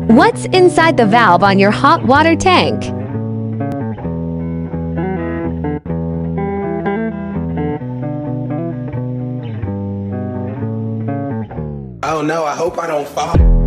What's inside the valve on your hot water tank? Oh no, I hope I don't fall.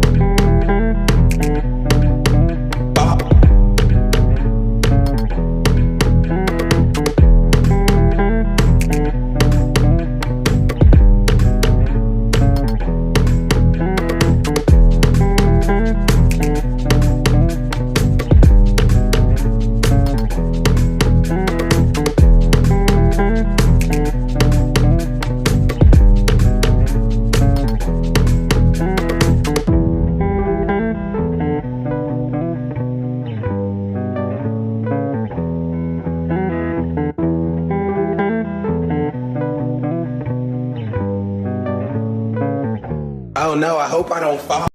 Oh no, I hope I don't fall.